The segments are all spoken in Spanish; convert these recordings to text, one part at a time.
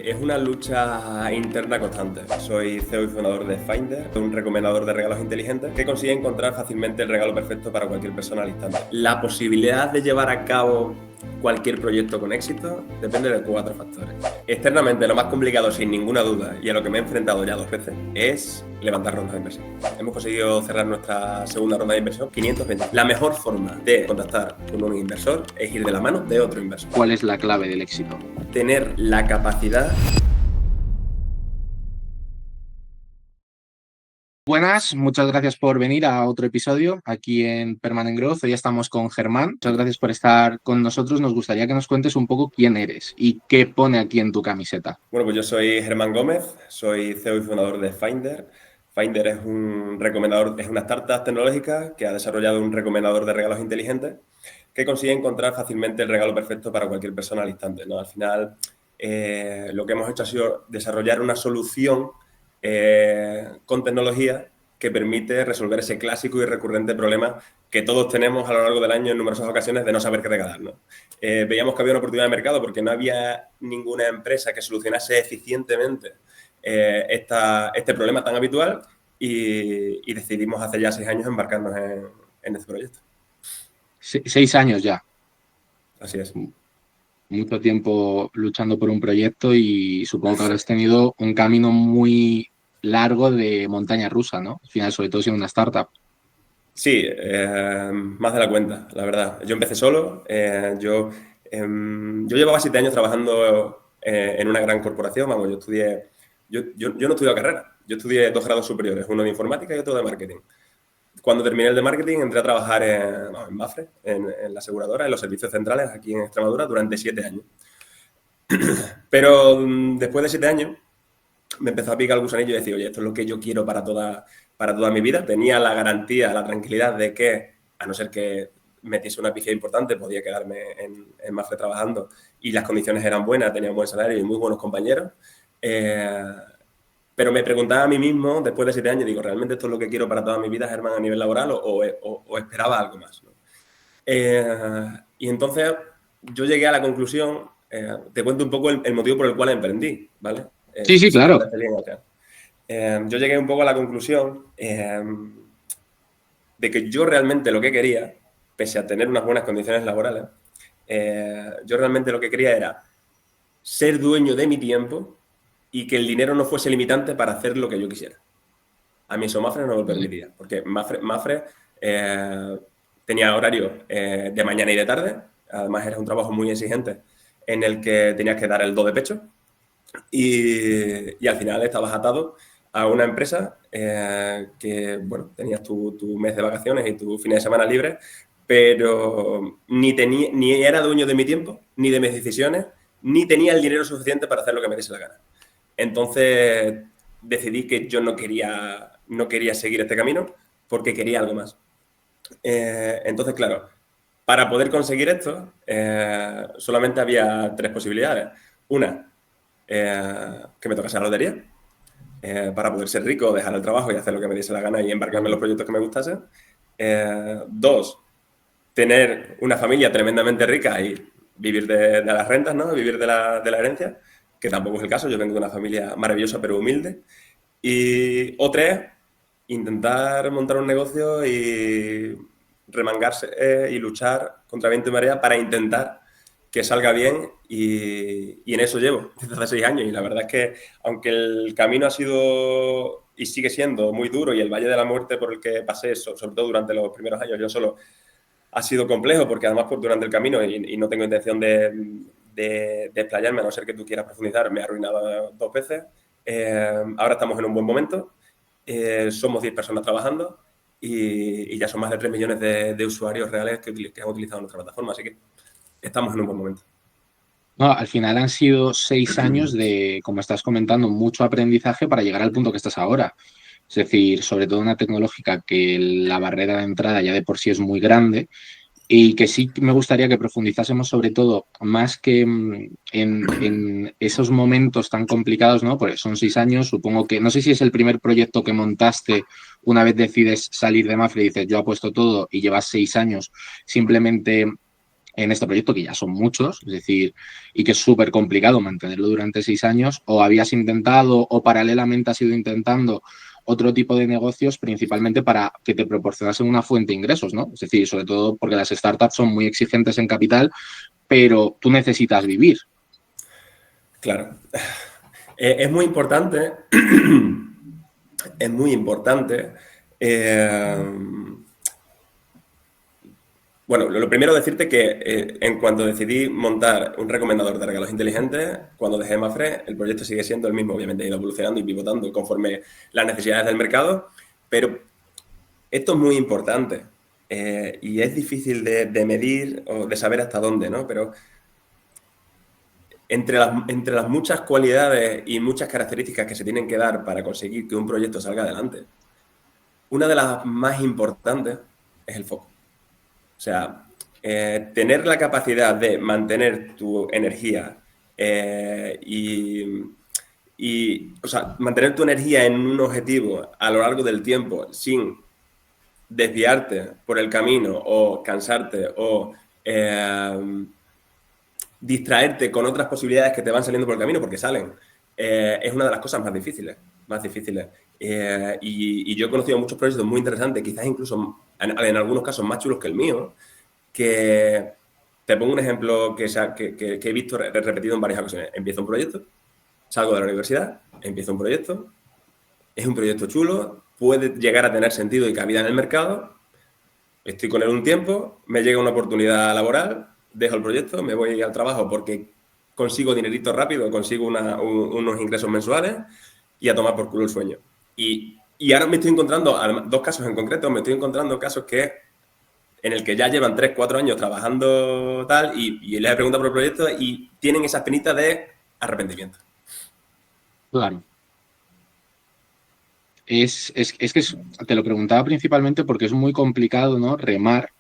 Es una lucha interna constante. Soy CEO y fundador de Finder, un recomendador de regalos inteligentes que consigue encontrar fácilmente el regalo perfecto para cualquier persona al instante. La posibilidad de llevar a cabo cualquier proyecto con éxito depende de 4 factores. Externamente, lo más complicado, sin ninguna duda, y a lo que me he enfrentado ya 2 veces, es levantar rondas de inversión. Hemos conseguido cerrar nuestra segunda ronda de inversión, 520. La mejor forma de contactar con un inversor es ir de la mano de otro inversor. ¿Cuál es la clave del éxito? Tener la capacidad. Buenas, muchas gracias por venir a otro episodio aquí en Permanent Growth. Hoy estamos con Germán. Muchas gracias por estar con nosotros. Nos gustaría que nos cuentes un poco quién eres y qué pone aquí en tu camiseta. Bueno, pues yo soy Germán Gómez, soy CEO y fundador de Finder. Finder es un recomendador, es una startup tecnológica que ha desarrollado un recomendador de regalos inteligentes que consigue encontrar fácilmente el regalo perfecto para cualquier persona al instante, ¿no? Al final, lo que hemos hecho ha sido desarrollar una solución con tecnología que permite resolver ese clásico y recurrente problema que todos tenemos a lo largo del año en numerosas ocasiones de no saber qué regalar, ¿no? Veíamos que había una oportunidad de mercado porque no había ninguna empresa que solucionase eficientemente este problema tan habitual y decidimos hace ya 6 años embarcarnos en este proyecto. 6 años ya. Así es. Mucho tiempo luchando por un proyecto y supongo que habrás tenido un camino muy largo de montaña rusa, ¿no? Al final, sobre todo siendo una startup. Sí, más de la cuenta, la verdad. Yo empecé solo. Yo llevaba 7 años trabajando en una gran corporación. Vamos, yo estudié. Yo no estudié carrera. Yo estudié 2 grados superiores, uno de informática y otro de marketing. Cuando terminé el de marketing, entré a trabajar en Mapfre, en la aseguradora, en los servicios centrales aquí en Extremadura, durante 7 años. Pero después de 7 años, me empezó a picar el gusanillo y decía, oye, esto es lo que yo quiero para toda mi vida. Tenía la garantía, la tranquilidad de que, a no ser que metiese una pifia importante, podía quedarme en Mafre trabajando y las condiciones eran buenas, tenía un buen salario y muy buenos compañeros. Pero me preguntaba a mí mismo, después de 7 años, digo, ¿realmente esto es lo que quiero para toda mi vida, Germán, a nivel laboral o esperaba algo más, ¿no? Y entonces yo llegué a la conclusión, te cuento un poco el motivo por el cual emprendí, ¿vale? Sí, Si te claro. parece bien acá. Yo llegué un poco a la conclusión de que yo realmente lo que quería, pese a tener unas buenas condiciones laborales, yo realmente lo que quería era ser dueño de mi tiempo y que el dinero no fuese limitante para hacer lo que yo quisiera. A mí eso Mapfre no me lo permitía, porque Mapfre tenía horario de mañana y de tarde, además era un trabajo muy exigente en el que tenías que dar el do de pecho y al final estabas atado a una empresa que, bueno, tenías tu mes de vacaciones y tu fin de semana libre, pero ni era dueño de mi tiempo, ni de mis decisiones, ni tenía el dinero suficiente para hacer lo que me diese la gana. Entonces decidí que yo no quería seguir este camino porque quería algo más. Entonces, claro, para poder conseguir esto, solamente había 3 posibilidades. Una, que me tocase la lotería, para poder ser rico, dejar el trabajo y hacer lo que me diese la gana y embarcarme en los proyectos que me gustasen. 2, tener una familia tremendamente rica y vivir de las rentas, ¿no? Vivir de la herencia, que tampoco es el caso. Yo vengo de una familia maravillosa pero humilde. O 3, intentar montar un negocio y remangarse y luchar contra viento y marea para intentar que salga bien y en eso llevo desde hace 6 años y la verdad es que aunque el camino ha sido y sigue siendo muy duro y el valle de la muerte por el que pasé, sobre todo durante los primeros años yo solo, ha sido complejo porque además durante el camino y no tengo intención de explayarme a no ser que tú quieras profundizar, me he arruinado 2 veces. Ahora estamos en un buen momento, somos 10 personas trabajando y ya son más de 3 millones de usuarios reales que han utilizado nuestra plataforma, así que estamos en un buen momento. No, al final han sido 6 años de, como estás comentando, mucho aprendizaje para llegar al punto que estás ahora. Es decir, sobre todo una tecnológica que la barrera de entrada ya de por sí es muy grande y que sí me gustaría que profundizásemos sobre todo más que en esos momentos tan complicados, ¿no? Porque son 6 años, supongo que, no sé si es el primer proyecto que montaste una vez decides salir de Mafre y dices, yo apuesto todo y llevas 6 años simplemente en este proyecto, que ya son muchos, es decir, y que es súper complicado mantenerlo durante 6 años, o habías intentado o paralelamente has ido intentando otro tipo de negocios, principalmente para que te proporcionasen una fuente de ingresos, ¿no? Es decir, sobre todo porque las startups son muy exigentes en capital, pero tú necesitas vivir. Claro. Es muy importante, es muy importante. eh, bueno, lo primero decirte que en cuanto decidí montar un recomendador de regalos inteligentes, cuando dejé Mafre, el proyecto sigue siendo el mismo. Obviamente ha ido evolucionando y pivotando conforme las necesidades del mercado, pero esto es muy importante y es difícil de medir o de saber hasta dónde, ¿no? Pero entre las muchas cualidades y muchas características que se tienen que dar para conseguir que un proyecto salga adelante, una de las más importantes es el foco. O sea, tener la capacidad de mantener tu energía o sea, mantener tu energía en un objetivo a lo largo del tiempo sin desviarte por el camino o cansarte o distraerte con otras posibilidades que te van saliendo por el camino, porque salen, es una de las cosas más difíciles, más difíciles. Y yo he conocido muchos proyectos muy interesantes, quizás incluso en algunos casos más chulos que el mío, que te pongo un ejemplo que he visto repetido en varias ocasiones. Empiezo un proyecto, salgo de la universidad, empiezo un proyecto, es un proyecto chulo, puede llegar a tener sentido y cabida en el mercado, estoy con él un tiempo, me llega una oportunidad laboral, dejo el proyecto, me voy al trabajo porque consigo dinerito rápido, consigo unos ingresos mensuales y a tomar por culo el sueño. Y ahora me estoy encontrando, dos casos en concreto, me estoy encontrando casos en el que ya llevan 3, 4 años trabajando tal y les he preguntado por el proyecto y tienen esa espinita de arrepentimiento. Claro. Te lo preguntaba principalmente porque es muy complicado, ¿no? Remar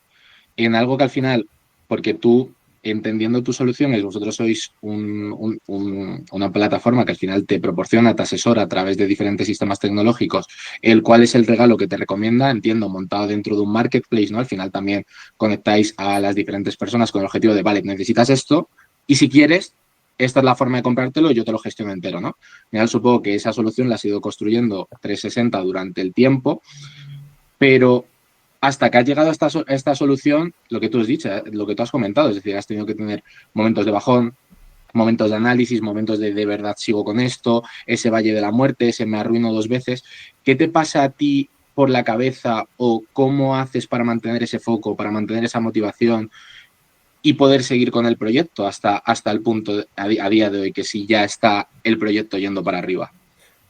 en algo que al final, porque tú, entendiendo tus soluciones, vosotros sois una plataforma que al final te proporciona, te asesora a través de diferentes sistemas tecnológicos, el cual es el regalo que te recomienda, entiendo, montado dentro de un marketplace, ¿no? Al final también conectáis a las diferentes personas con el objetivo de, vale, necesitas esto, y si quieres, esta es la forma de comprártelo y yo te lo gestiono entero, ¿no? Al final supongo que esa solución la has ido construyendo 360 durante el tiempo, pero hasta que has llegado a esta solución, lo que tú has dicho, lo que tú has comentado, es decir, has tenido que tener momentos de bajón, momentos de análisis, momentos de verdad sigo con esto, ese valle de la muerte, ese me arruino 2 veces. ¿Qué te pasa a ti por la cabeza o cómo haces para mantener ese foco, para mantener esa motivación y poder seguir con el proyecto hasta el punto a día de hoy que sí ya está el proyecto yendo para arriba?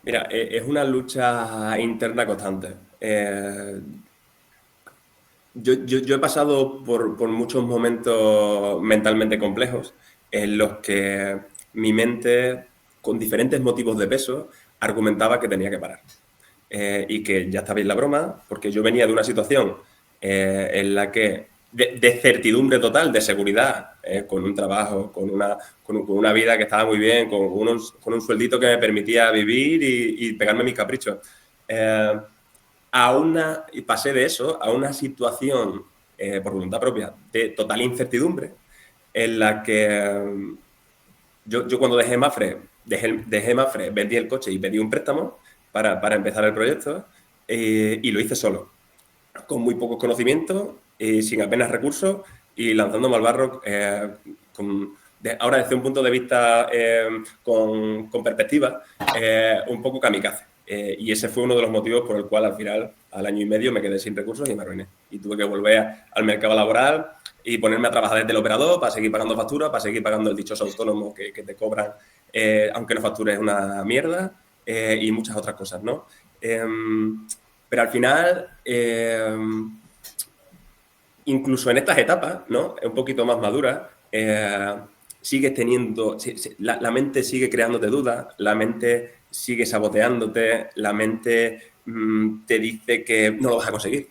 Mira, es una lucha interna constante. Yo he pasado por muchos momentos mentalmente complejos en los que mi mente, con diferentes motivos de peso, argumentaba que tenía que parar. Y que ya está bien la broma, porque yo venía de una situación en la que, de certidumbre total, de seguridad, con un trabajo, con una vida que estaba muy bien, con un sueldito que me permitía vivir y pegarme mis caprichos. Eh, y pasé de eso a una situación, por voluntad propia, de total incertidumbre, en la que yo cuando dejé Mafre, vendí el coche y pedí un préstamo para empezar el proyecto y lo hice solo, con muy pocos conocimientos, sin apenas recursos y lanzándome al barro ahora desde un punto de vista con perspectiva, un poco kamikaze. Y ese fue uno de los motivos por el cual al final, al año y medio, me quedé sin recursos y me arruiné. Y tuve que volver al mercado laboral y ponerme a trabajar desde el operador para seguir pagando facturas, para seguir pagando el dichoso autónomo que te cobran, aunque no factures una mierda, y muchas otras cosas, ¿no? Pero al final, incluso en estas etapas, ¿no? Un poquito más maduras, sigues teniendo, la mente sigue creándote dudas, la mente sigue saboteándote, la mente te dice que no lo vas a conseguir,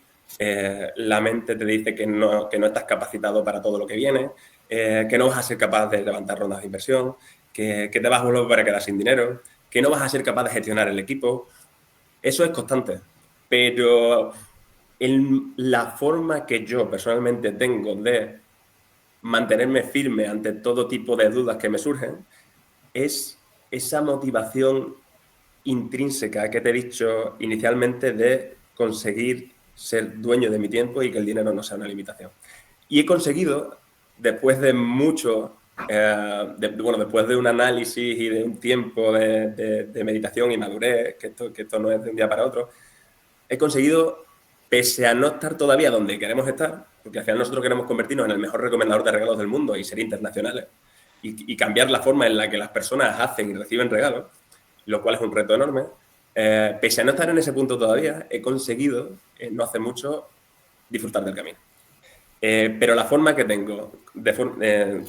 la mente te dice que no estás capacitado para todo lo que viene, que no vas a ser capaz de levantar rondas de inversión, que te vas a volver a quedar sin dinero, que no vas a ser capaz de gestionar el equipo. Eso es constante, pero la forma que yo personalmente tengo de mantenerme firme ante todo tipo de dudas que me surgen, es esa motivación intrínseca que te he dicho inicialmente de conseguir ser dueño de mi tiempo y que el dinero no sea una limitación. Y he conseguido, después de mucho, después de un análisis y de un tiempo de meditación y madurez, que esto no es de un día para otro, he conseguido, pese a no estar todavía donde queremos estar, porque al final nosotros queremos convertirnos en el mejor recomendador de regalos del mundo y ser internacionales, y cambiar la forma en la que las personas hacen y reciben regalos, lo cual es un reto enorme. Pese a no estar en ese punto todavía, he conseguido, no hace mucho, disfrutar del camino. Pero la forma que tengo,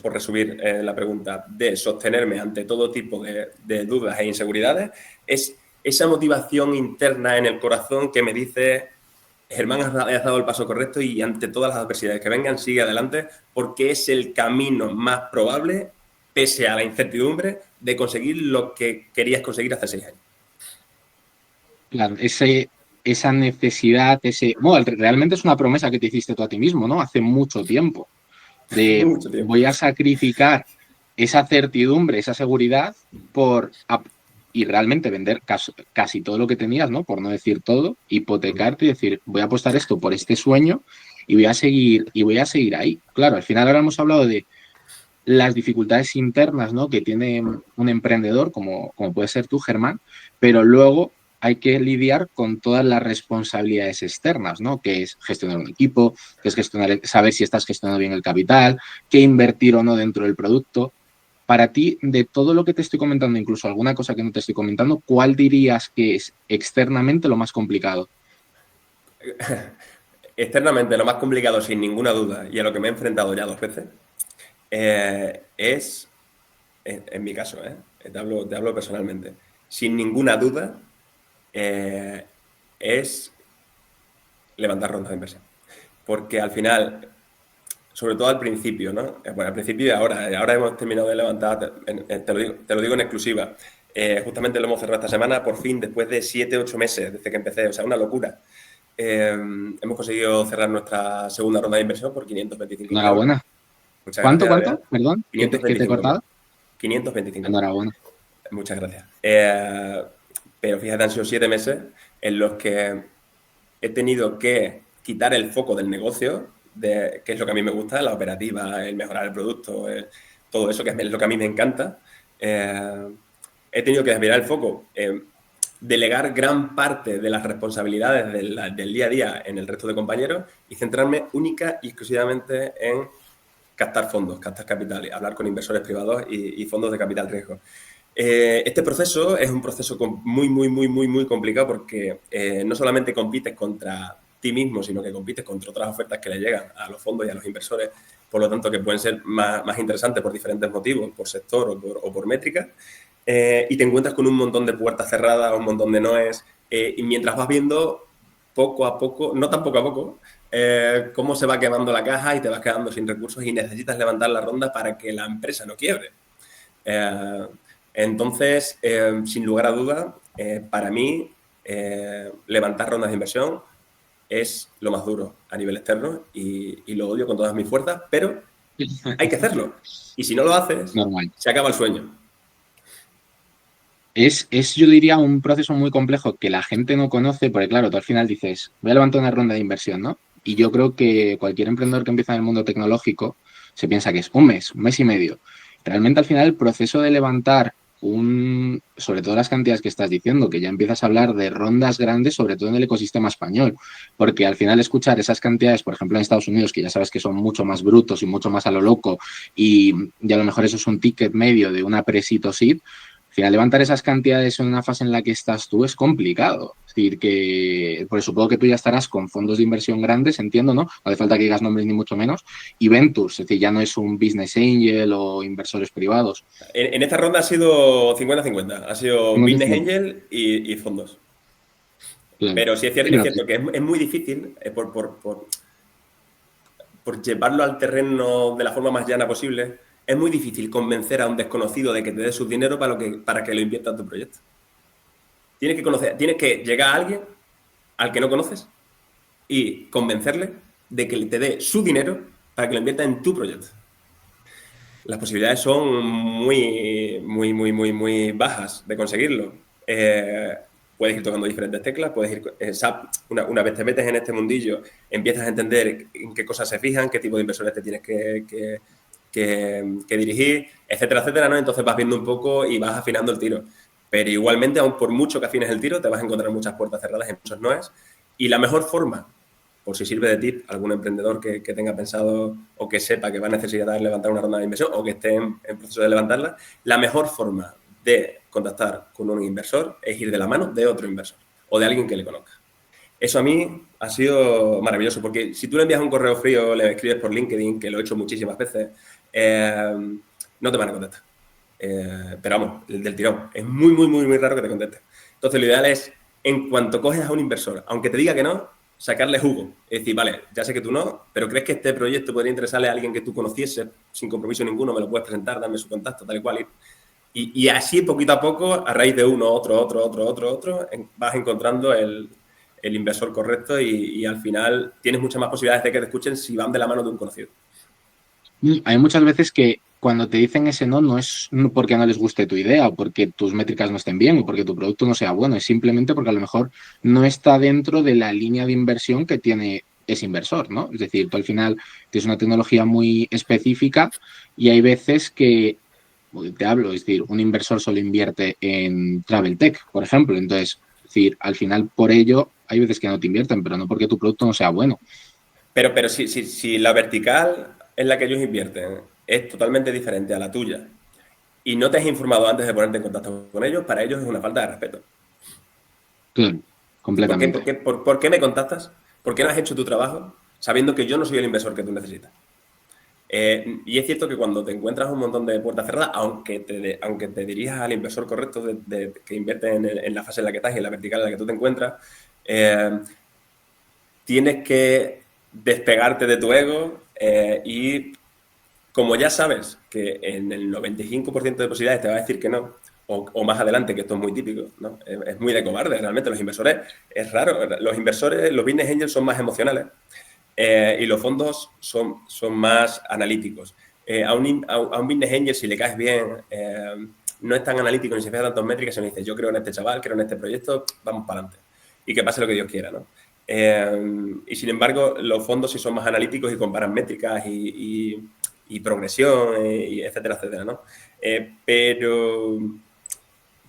por resumir la pregunta, de sostenerme ante todo tipo de dudas e inseguridades, es esa motivación interna en el corazón que me dice: Germán, has dado el paso correcto y ante todas las adversidades que vengan, sigue adelante, porque es el camino más probable, pese a la incertidumbre, de conseguir lo que querías conseguir hace 6 años. Claro, esa necesidad, bueno, realmente es una promesa que te hiciste tú a ti mismo, ¿no? Hace mucho tiempo, de Mucho tiempo. voy a sacrificar esa certidumbre, esa seguridad y realmente vender casi todo lo que tenías, ¿no? Por no decir todo, hipotecarte y decir, voy a apostar esto por este sueño y voy a seguir ahí. Claro, al final ahora hemos hablado de las dificultades internas, ¿no? Que tiene un emprendedor, como puede ser tú, Germán, pero luego hay que lidiar con todas las responsabilidades externas, ¿no? Que es gestionar un equipo, que es saber si estás gestionando bien el capital, qué invertir o no dentro del producto. Para ti, de todo lo que te estoy comentando, incluso alguna cosa que no te estoy comentando, ¿cuál dirías que es externamente lo más complicado? Externamente, lo más complicado, sin ninguna duda, y a lo que me he enfrentado ya 2 veces, en mi caso, te hablo personalmente, sin ninguna duda, es levantar rondas de inversión. Porque al final, sobre todo al principio, ¿no? Bueno, al principio y ahora hemos terminado de levantar, te lo digo en exclusiva. Justamente lo hemos cerrado esta semana, por fin, después de 7, 8 meses desde que empecé, o sea, una locura. Hemos conseguido cerrar nuestra segunda ronda de inversión por 525.000 euros. Enhorabuena. Muchas ¿Cuánto, gracias, Adrián. cuánto? Perdón, que te he 525.000. cortado. 525.000. Enhorabuena. Muchas gracias. Pero fíjate, han sido 7 meses en los que he tenido que quitar el foco del negocio, que es lo que a mí me gusta, la operativa, el mejorar el producto, todo eso que es lo que a mí me encanta. He tenido que desviar el foco, delegar gran parte de las responsabilidades del día a día en el resto de compañeros y centrarme única y exclusivamente en captar fondos, captar capital, hablar con inversores privados y fondos de capital riesgo. Este proceso es un proceso muy, muy, muy, muy, muy complicado porque no solamente compites contra ti mismo, sino que compites contra otras ofertas que le llegan a los fondos y a los inversores, por lo tanto que pueden ser más interesantes por diferentes motivos, por sector o por métrica, y te encuentras con un montón de puertas cerradas, un montón de noes, y mientras vas viendo poco a poco, no tan poco a poco, cómo se va quemando la caja y te vas quedando sin recursos y necesitas levantar la ronda para que la empresa no quiebre. Entonces, sin lugar a duda, para mí, levantar rondas de inversión es lo más duro a nivel externo y lo odio con todas mis fuerzas, pero hay que hacerlo. Y si no lo haces, Normal. se acaba el sueño. Yo diría, un proceso muy complejo que la gente no conoce, porque claro, tú al final dices, voy a levantar una ronda de inversión, ¿no? Y yo creo que cualquier emprendedor que empieza en el mundo tecnológico se piensa que es un mes y medio. Realmente al final el proceso de levantar sobre todo las cantidades que estás diciendo, que ya empiezas a hablar de rondas grandes, sobre todo en el ecosistema español, porque al final escuchar esas cantidades, por ejemplo en Estados Unidos, que ya sabes que son mucho más brutos y mucho más a lo loco, y a lo mejor eso es un ticket medio de una pre-seed o seed, al final, levantar esas cantidades en una fase en la que estás tú es complicado. Es decir, que, pues supongo que tú ya estarás con fondos de inversión grandes, entiendo, ¿no? No hace falta que digas nombres ni mucho menos. Y Ventures, es decir, ya no es un business angel o inversores privados. En esta ronda ha sido 50-50. Ha sido Tengo business entendido. angel y fondos. Claro. Pero sí es cierto, que es muy difícil por llevarlo al terreno de la forma más llana posible. Es muy difícil convencer a un desconocido de que te dé su dinero para que lo invierta en tu proyecto. Tienes que llegar a alguien al que no conoces y convencerle de que te dé su dinero para que lo invierta en tu proyecto. Las posibilidades son muy bajas de conseguirlo. Puedes ir tocando diferentes teclas, puedes ir, una vez te metes en este mundillo, empiezas a entender en qué cosas se fijan, qué tipo de inversores te tienes que dirigir, etcétera, etcétera, ¿no? Entonces vas viendo un poco y vas afinando el tiro. Pero igualmente, aun por mucho que afines el tiro, te vas a encontrar muchas puertas cerradas y muchos noes. Y la mejor forma, por si sirve de tip a algún emprendedor que tenga pensado o que sepa que va a necesitar levantar una ronda de inversión o que esté en proceso de levantarla, la mejor forma de contactar con un inversor es ir de la mano de otro inversor o de alguien que le conozca. Eso a mí ha sido maravilloso, porque si tú le envías un correo frío, le escribes por LinkedIn, que lo he hecho muchísimas veces, no te van a contestar. Pero vamos, del tirón. Es muy raro que te conteste. Entonces, lo ideal es, en cuanto coges a un inversor, aunque te diga que no, sacarle jugo. Es decir, vale, ya sé que tú no, pero ¿crees que este proyecto podría interesarle a alguien que tú conociese sin compromiso ninguno? Me lo puedes presentar, dame su contacto, tal y cual. Y así, poquito a poco, a raíz de uno, otro, vas encontrando el inversor correcto y al final tienes muchas más posibilidades de que te escuchen si van de la mano de un conocido. Hay muchas veces que cuando te dicen ese no, no es porque no les guste tu idea o porque tus métricas no estén bien o porque tu producto no sea bueno, es simplemente porque a lo mejor no está dentro de la línea de inversión que tiene ese inversor, ¿no? Es decir, tú al final tienes una tecnología muy específica y hay veces que, te hablo, es decir, un inversor solo invierte en travel tech, por ejemplo, entonces, es decir, al final por ello hay veces que no te invierten, pero no porque tu producto no sea bueno. Pero si la vertical en la que ellos invierten es totalmente diferente a la tuya y no te has informado antes de ponerte en contacto con ellos, para ellos es una falta de respeto. Claro, ¿Por qué, completamente. por qué, por qué me contactas? ¿Por qué no has hecho tu trabajo sabiendo que yo no soy el inversor que tú necesitas? Y es cierto que cuando te encuentras un montón de puertas cerradas, aunque te dirijas al inversor correcto que invierte en la fase en la que estás y en la vertical en la que tú te encuentras, eh, tienes que despegarte de tu ego y como ya sabes que en el 95% de posibilidades te va a decir que no, o más adelante, que esto es muy típico, ¿no? Es muy de cobarde, realmente los inversores, es raro, los inversores, los business angels son más emocionales y los fondos son más analíticos. A un business angel, si le caes bien, no es tan analítico ni se fija tanto en métricas, sino dice, yo creo en este chaval, creo en este proyecto, vamos para adelante. Y que pase lo que Dios quiera, ¿no? Y sin embargo, los fondos sí son más analíticos y comparan métricas y progresión, y etcétera, etcétera, ¿no? Pero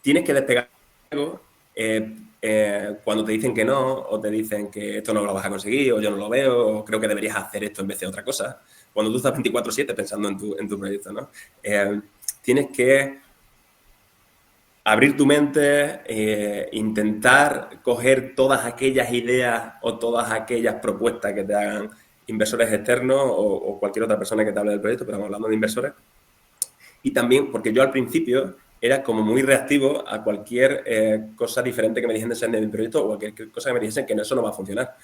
tienes que despegar algo cuando te dicen que no, o te dicen que esto no lo vas a conseguir, o yo no lo veo, o creo que deberías hacer esto en vez de otra cosa. Cuando tú estás 24/7 pensando en tu proyecto, ¿no? Tienes que abrir tu mente, intentar coger todas aquellas ideas o todas aquellas propuestas que te hagan inversores externos o cualquier otra persona que te hable del proyecto, pero hablando de inversores. Y también porque yo al principio era como muy reactivo a cualquier cosa diferente que me dijesen de mi proyecto o cualquier cosa que me dijesen que eso no va a funcionar.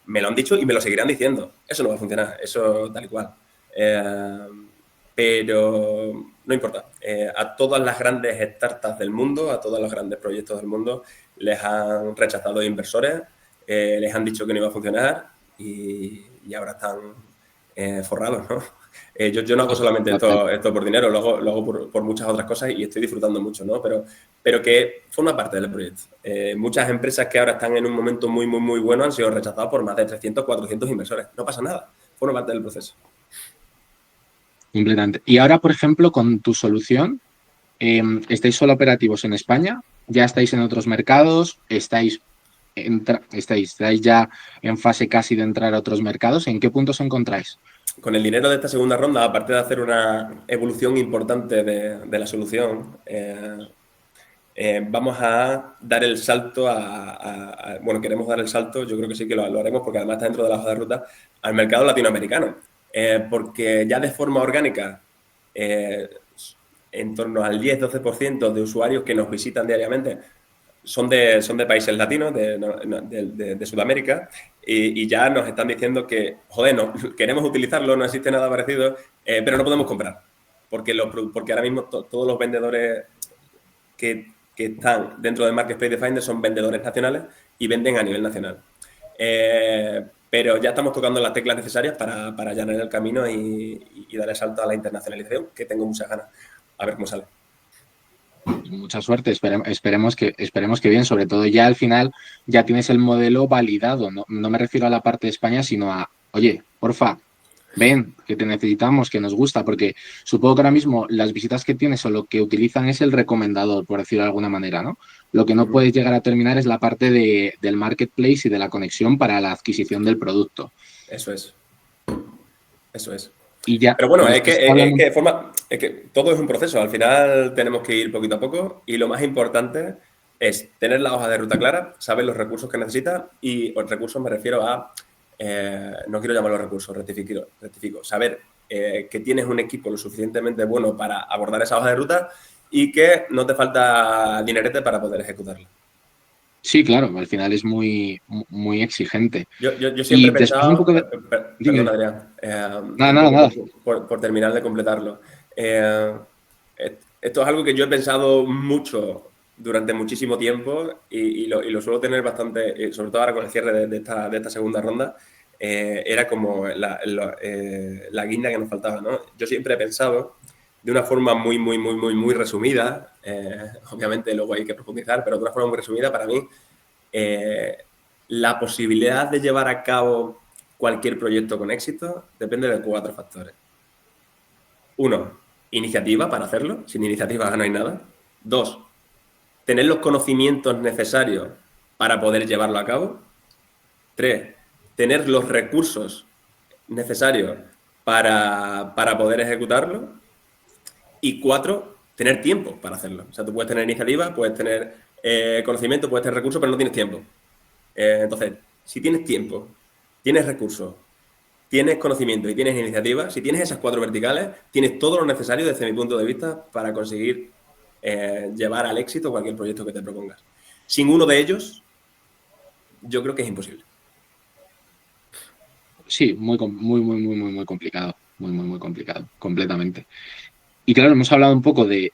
Me lo han dicho y me lo seguirán diciendo. Eso no va a funcionar, eso tal y cual. Pero no importa. A todas las grandes startups del mundo, a todos los grandes proyectos del mundo, les han rechazado inversores, les han dicho que no iba a funcionar y ahora están forrados, ¿no? Yo no hago solamente Total. esto por dinero, lo hago por muchas otras cosas y estoy disfrutando mucho, ¿no? Pero que forma parte del proyecto. Muchas empresas que ahora están en un momento muy bueno han sido rechazadas por más de 300, 400 inversores. No pasa nada, forma parte del proceso. Completamente. Y ahora, por ejemplo, con tu solución, ¿estáis solo operativos en España? ¿Ya estáis en otros mercados? ¿Estáis ya en fase casi de entrar a otros mercados? ¿En qué punto os encontráis? Con el dinero de esta segunda ronda, aparte de hacer una evolución importante de la solución, vamos a dar el salto bueno, queremos dar el salto, yo creo que sí que lo haremos porque además está dentro de la hoja de ruta, al mercado latinoamericano. Porque ya de forma orgánica, eh, en torno al 10-12% de usuarios que nos visitan diariamente son de países latinos, de Sudamérica, y ya nos están diciendo que, joder, no, queremos utilizarlo, no existe nada parecido, pero no podemos comprar. Porque ahora mismo todos los vendedores que están dentro del Marketplace de Finder son vendedores nacionales y venden a nivel nacional. pero ya estamos tocando las teclas necesarias para allanar el camino y dar el salto a la internacionalización, que tengo muchas ganas. A ver cómo sale. Mucha suerte, esperemos que bien, sobre todo ya al final ya tienes el modelo validado, no me refiero a la parte de España, sino a, oye, porfa, ven, que te necesitamos, que nos gusta, porque supongo que ahora mismo las visitas que tienes o lo que utilizan es el recomendador, por decirlo de alguna manera, ¿no? Lo que no puedes llegar a terminar es la parte del marketplace y de la conexión para la adquisición del producto. Eso es. Eso es. Y ya, Pero bueno, me estás hablando... es que todo es un proceso. Al final tenemos que ir poquito a poco y lo más importante es tener la hoja de ruta clara, saber los recursos que necesitas y los recursos me refiero a, no quiero llamarlos recursos, rectifico, saber que tienes un equipo lo suficientemente bueno para abordar esa hoja de ruta y que no te falta dinerete para poder ejecutarla. Sí, claro, al final es muy exigente. Yo siempre Y he después un pensado, poco de... perdón Dime. Adrián, Nada, un nada, poco nada. por terminar de completarlo. Eh, Esto es algo que yo he pensado mucho durante muchísimo tiempo y lo suelo tener bastante, sobre todo ahora con el cierre de esta segunda ronda, era como la guinda que nos faltaba, ¿no? Yo siempre he pensado de una forma muy resumida, obviamente luego hay que profundizar, pero de una forma muy resumida para mí, eh, la posibilidad de llevar a cabo cualquier proyecto con éxito depende de 4 factores. Uno, iniciativa para hacerlo. Sin iniciativa no hay nada. 2, tener los conocimientos necesarios para poder llevarlo a cabo. 3, tener los recursos necesarios para poder ejecutarlo. Y 4, tener tiempo para hacerlo. O sea, tú puedes tener iniciativa, puedes tener conocimiento, puedes tener recursos, pero no tienes tiempo. Entonces, si tienes tiempo, tienes recursos, tienes conocimiento y tienes iniciativa, si tienes esas 4 verticales, tienes todo lo necesario desde mi punto de vista para conseguir llevar al éxito cualquier proyecto que te propongas. Sin uno de ellos, yo creo que es imposible. Sí, muy complicado. Muy complicado, completamente. Y claro, hemos hablado un poco de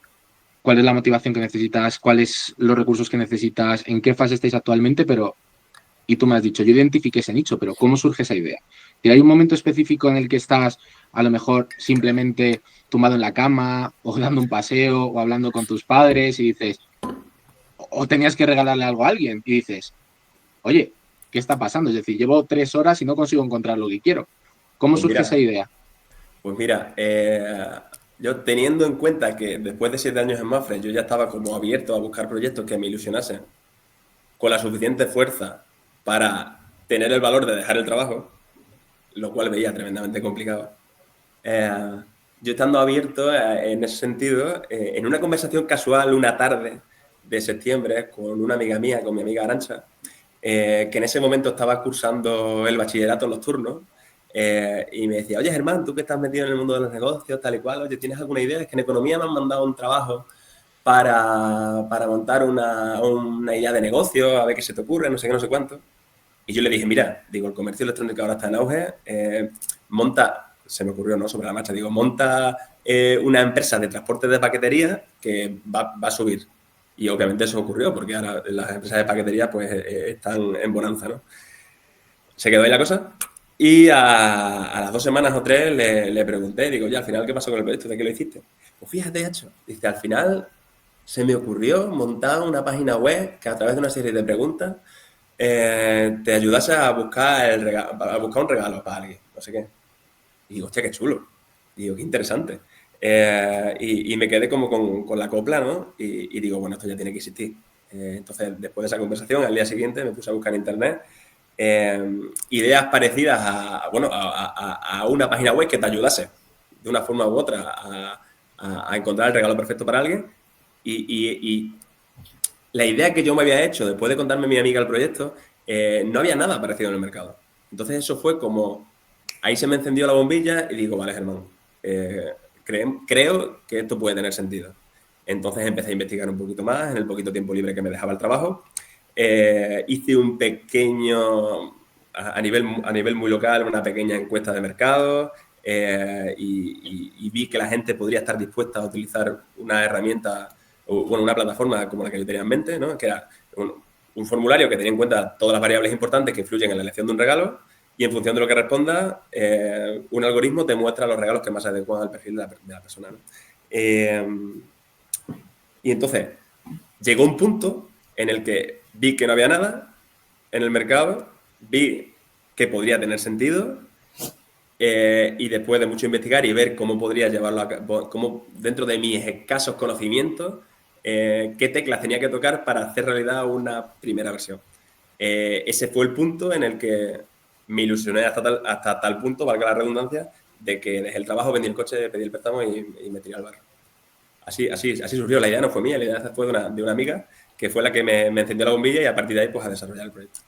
cuál es la motivación que necesitas, cuáles los recursos que necesitas, en qué fase estáis actualmente, pero, y tú me has dicho, yo identifiqué ese nicho, pero ¿cómo surge esa idea? ¿Y hay un momento específico en el que estás a lo mejor simplemente tumbado en la cama o dando un paseo o hablando con tus padres y dices, o tenías que regalarle algo a alguien y dices, oye, ¿qué está pasando? Es decir, llevo 3 horas y no consigo encontrar lo que quiero. ¿Cómo Pues surge esa mira, idea? pues mira, yo teniendo en cuenta que después de 7 años en Mafre, yo ya estaba como abierto a buscar proyectos que me ilusionasen, con la suficiente fuerza para tener el valor de dejar el trabajo, lo cual veía tremendamente complicado. Eh, yo estando abierto en ese sentido, en una conversación casual una tarde de septiembre con una amiga mía, con mi amiga Arancha, que en ese momento estaba cursando el bachillerato nocturno, y me decía, oye Germán, tú que estás metido en el mundo de los negocios, tal y cual, oye, ¿tienes alguna idea? Es que en economía me han mandado un trabajo para montar una idea de negocio, a ver qué se te ocurre, no sé qué, no sé cuánto. Y yo le dije, mira, digo, el comercio electrónico ahora está en auge, monta, se me ocurrió, ¿no? Sobre la marcha, digo, monta una empresa de transporte de paquetería que va a subir. Y obviamente eso ocurrió, porque ahora las empresas de paquetería pues están en bonanza, ¿no? Se quedó ahí la cosa. Y a las 2 semanas o 3 le pregunté, digo, ya, al final, ¿qué pasó con el proyecto? ¿De qué lo hiciste? Pues fíjate, hecho. Dice, al final se me ocurrió montar una página web que a través de una serie de preguntas te ayudase a buscar, a buscar un regalo para alguien, no sé qué. Y digo, hostia, qué chulo. Y digo, qué interesante. Y me quedé como con la copla, ¿no? Y digo, bueno, esto ya tiene que existir. Entonces, después de esa conversación, al día siguiente me puse a buscar en internet ideas parecidas bueno, a una página web que te ayudase de una forma u otra a encontrar el regalo perfecto para alguien. Y la idea que yo me había hecho después de contarme a mi amiga el proyecto, no había nada parecido en el mercado. Entonces eso fue como, ahí se me encendió la bombilla y digo, vale, Germán, creo que esto puede tener sentido. Entonces empecé a investigar un poquito más en el poquito tiempo libre que me dejaba el trabajo. Hice un pequeño, a nivel muy local, una pequeña encuesta de mercado y vi que la gente podría estar dispuesta a utilizar una herramienta o, bueno, una plataforma como la que yo tenía en mente, ¿no? Que era un formulario que tenía en cuenta todas las variables importantes que influyen en la elección de un regalo y en función de lo que respondas, un algoritmo te muestra los regalos que más se adecuan al perfil de la persona, ¿no? Y entonces llegó un punto en el que vi que no había nada en el mercado, vi que podría tener sentido, y después de mucho investigar y ver cómo podría llevarlo a cabo, cómo dentro de mis escasos conocimientos, qué teclas tenía que tocar para hacer realidad una primera versión. Ese fue el punto en el que me ilusioné hasta tal punto, valga la redundancia, de que dejé el trabajo, vendí el coche, pedí el préstamo y me tiré al barro. Así surgió. La idea no fue mía, la idea fue de una amiga que fue la que me encendió la bombilla y a partir de ahí pues a desarrollar el proyecto.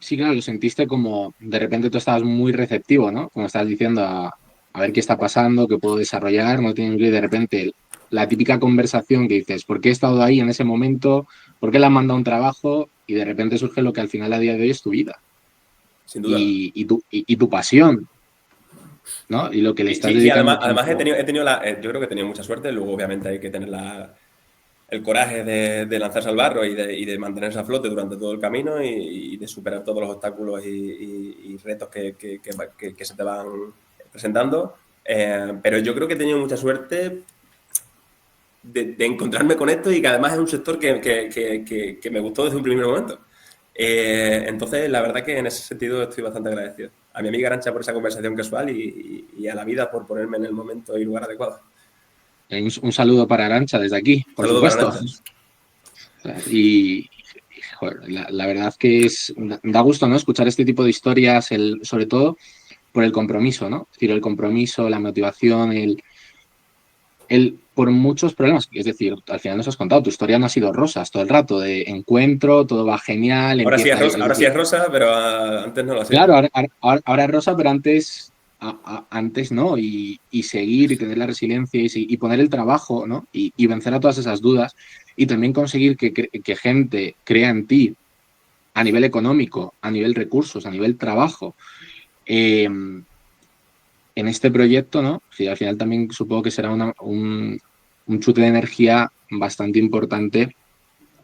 Sí, claro, lo sentiste como de repente tú estabas muy receptivo, ¿no? Como estabas diciendo, a ver qué está pasando, qué puedo desarrollar, no tienen que de repente la típica conversación que dices, ¿por qué he estado ahí en ese momento? ¿Por qué le han mandado un trabajo? Y de repente surge lo que al final a día de hoy es tu vida Sin duda. y tu pasión, ¿no? Y lo que le Sí, estás sí, sí, dedicando además tiempo. yo creo que he tenido mucha suerte, luego obviamente hay que tener el coraje de lanzarse al barro y de mantenerse a flote durante todo el camino y de superar todos los obstáculos y retos que se te van presentando. Pero yo creo que he tenido mucha suerte de encontrarme con esto y que además es un sector que me gustó desde un primer momento. Entonces, la verdad que en ese sentido estoy bastante agradecido. A mi amiga Arancha por esa conversación casual y a la vida por ponerme en el momento y lugar adecuado. Un saludo para Arancha desde aquí, Un por saludo para supuesto. Arancha. Y, joder, la verdad que da gusto, ¿no? Escuchar este tipo de historias, sobre todo por el compromiso, ¿no? Es decir, el compromiso, la motivación, por muchos problemas. Es decir, al final nos has contado, tu historia no ha sido rosas todo el rato, de encuentro, todo va genial, empieza ahí. Es Ahora sí decir, es rosa, pero antes no lo ha sido. claro, ahora es rosa, pero antes no, y seguir y tener la resiliencia y poner el trabajo, ¿no? Y vencer a todas esas dudas y también conseguir que gente crea en ti a nivel económico, a nivel recursos, a nivel trabajo. En este proyecto, ¿no? Sí, al final también supongo que será un chute de energía bastante importante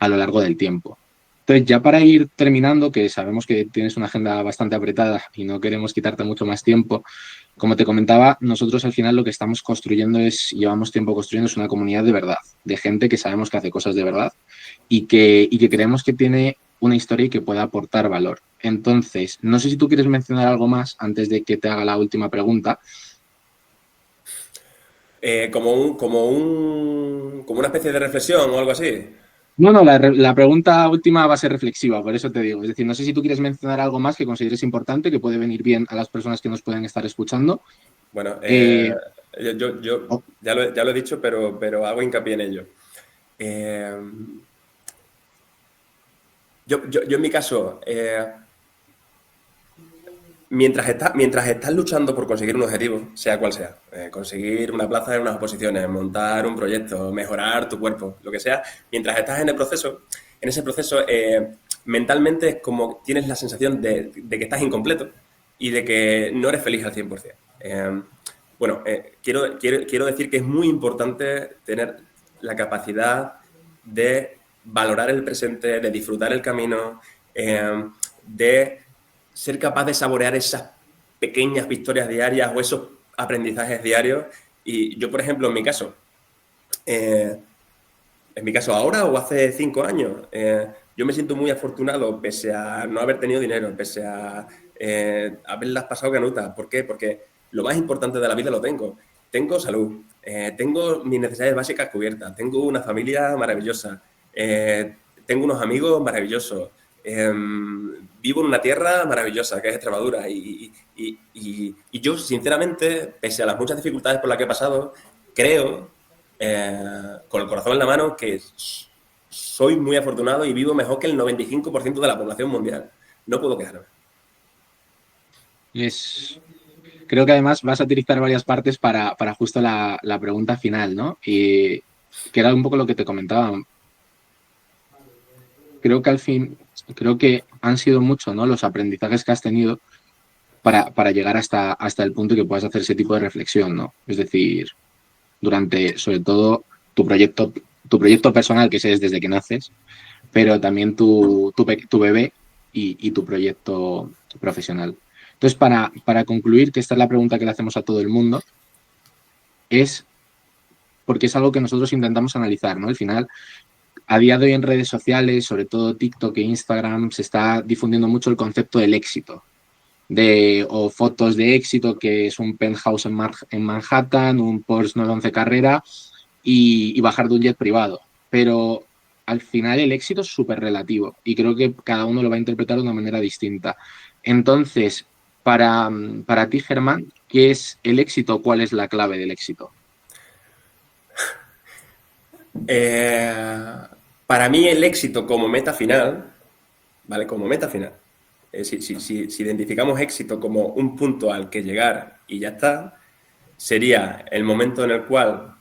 a lo largo del tiempo. Entonces, ya para ir terminando, que sabemos que tienes una agenda bastante apretada y no queremos quitarte mucho más tiempo, como te comentaba, nosotros al final lo que estamos construyendo llevamos tiempo construyendo es una comunidad de verdad, de gente que sabemos que hace cosas de verdad y que creemos que tiene una historia y que pueda aportar valor. Entonces, no sé si tú quieres mencionar algo más antes de que te haga la última pregunta. Como una especie de reflexión o algo así. No, no, la pregunta última va a ser reflexiva, por eso te digo. Es decir, no sé si tú quieres mencionar algo más que consideres importante, que puede venir bien a las personas que nos pueden estar escuchando. Bueno, Eh, yo o- ya lo he dicho, pero hago hincapié en ello. Eh, yo en mi caso, mientras estás luchando por conseguir un objetivo, sea cual sea, conseguir una plaza en unas oposiciones, montar un proyecto, mejorar tu cuerpo, lo que sea, mientras estás en ese proceso, mentalmente es como tienes la sensación de que estás incompleto y de que no eres feliz al 100%. Bueno, quiero decir que es muy importante tener la capacidad de valorar el presente, de disfrutar el camino, de ser capaz de saborear esas pequeñas victorias diarias o esos aprendizajes diarios. Y yo, por ejemplo, eh, en mi caso ahora o hace 5 años, yo me siento muy afortunado pese a no haber tenido dinero, pese a haberlas pasado canutas. ¿Por qué? Porque lo más importante de la vida lo tengo. Tengo salud, tengo mis necesidades básicas cubiertas, tengo una familia maravillosa, tengo unos amigos maravillosos, vivo en una tierra maravillosa que es Extremadura y yo, sinceramente, pese a las muchas dificultades por las que he pasado, creo, con el corazón en la mano, que soy muy afortunado y vivo mejor que el 95% de la población mundial. No puedo quejarme. es, Creo que además vas a utilizar varias partes para justo la pregunta final, ¿no? Y que era un poco lo que te comentaba. Creo que al fin, creo que han sido mucho, ¿no? Los aprendizajes que has tenido para llegar hasta el punto que puedas hacer ese tipo de reflexión, ¿no? Es decir, durante, sobre todo, tu proyecto personal, que ese es desde que naces, pero también tu bebé y tu proyecto profesional. Entonces, para concluir, que esta es la pregunta que le hacemos a todo el mundo, es porque es algo que nosotros intentamos analizar, ¿no? Al final, a día de hoy en redes sociales, sobre todo TikTok e Instagram, se está difundiendo mucho el concepto del éxito, o fotos de éxito, que es un penthouse en Manhattan, un Porsche 911 Carrera y bajar de un jet privado. Pero al final el éxito es súper relativo y creo que cada uno lo va a interpretar de una manera distinta. Entonces, para ti, Germán, ¿qué es el éxito? ¿Cuál es la clave del éxito? Para mí el éxito como meta final, ¿vale? Como meta final. Si identificamos éxito como un punto al que llegar y ya está, sería el momento en el cual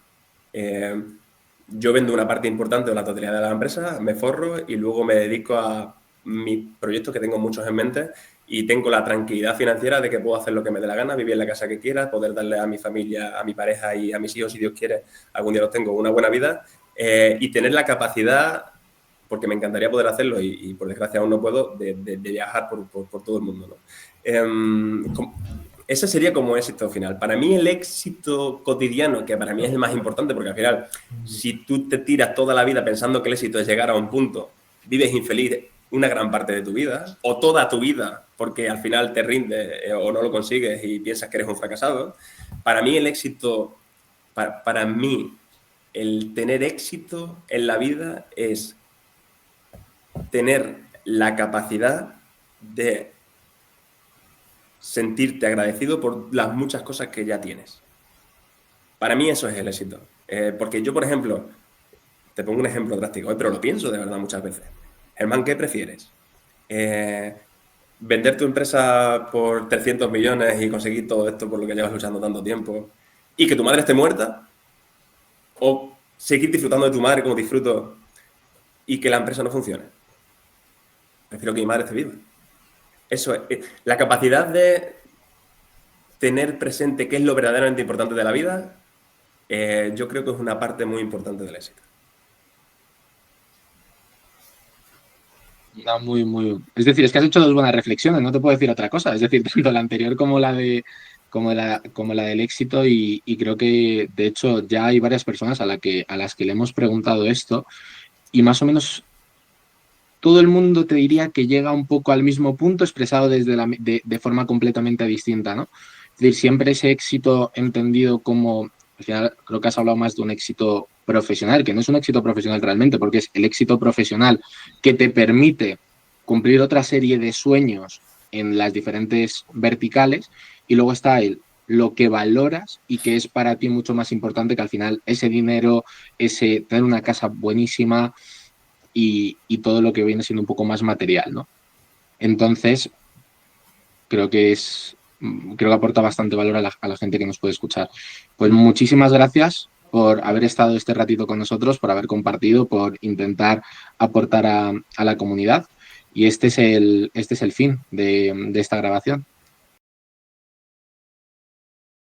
yo vendo una parte importante de la totalidad de la empresa, me forro y luego me dedico a mis proyectos, que tengo muchos en mente, y tengo la tranquilidad financiera de que puedo hacer lo que me dé la gana, vivir en la casa que quiera, poder darle a mi familia, a mi pareja y a mis hijos, si Dios quiere, algún día los tengo, una buena vida, y tener la capacidad, porque me encantaría poder hacerlo y por desgracia aún no puedo, de viajar por todo el mundo, ¿no? Ese sería como éxito final. Para mí el éxito cotidiano, que para mí es el más importante, porque al final, si tú te tiras toda la vida pensando que el éxito es llegar a un punto, vives infeliz una gran parte de tu vida, o toda tu vida, porque al final te rinde o no lo consigues y piensas que eres un fracasado. Para mí el éxito, para mí, el tener éxito en la vida es tener la capacidad de sentirte agradecido por las muchas cosas que ya tienes. Para mí eso es el éxito. Porque yo, por ejemplo, te pongo un ejemplo drástico, pero lo pienso de verdad muchas veces. Germán, ¿qué prefieres? ¿Vender tu empresa por 300 millones y conseguir todo esto por lo que llevas luchando tanto tiempo y que tu madre esté muerta? ¿O seguir disfrutando de tu madre como disfruto y que la empresa no funcione? Prefiero que mi madre esté viva. Eso es. La capacidad de tener presente qué es lo verdaderamente importante de la vida, yo creo que es una parte muy importante del éxito. No, Es decir, es que has hecho dos buenas reflexiones, no te puedo decir otra cosa. Es decir, tanto la anterior como como la del éxito, y creo que de hecho ya hay varias personas a las que le hemos preguntado esto, y más o menos todo el mundo te diría que llega un poco al mismo punto expresado de forma completamente distinta, ¿no? Es decir, siempre ese éxito entendido como, al final creo que has hablado más de un éxito profesional, que no es un éxito profesional realmente, porque es el éxito profesional que te permite cumplir otra serie de sueños en las diferentes verticales, y luego está lo que valoras y que es para ti mucho más importante que al final ese dinero, ese tener una casa buenísima y todo lo que viene siendo un poco más material, ¿no? Entonces, creo que creo que aporta bastante valor a la gente que nos puede escuchar. Pues muchísimas gracias por haber estado este ratito con nosotros, por haber compartido, por intentar aportar a la comunidad. Y este es el fin de esta grabación.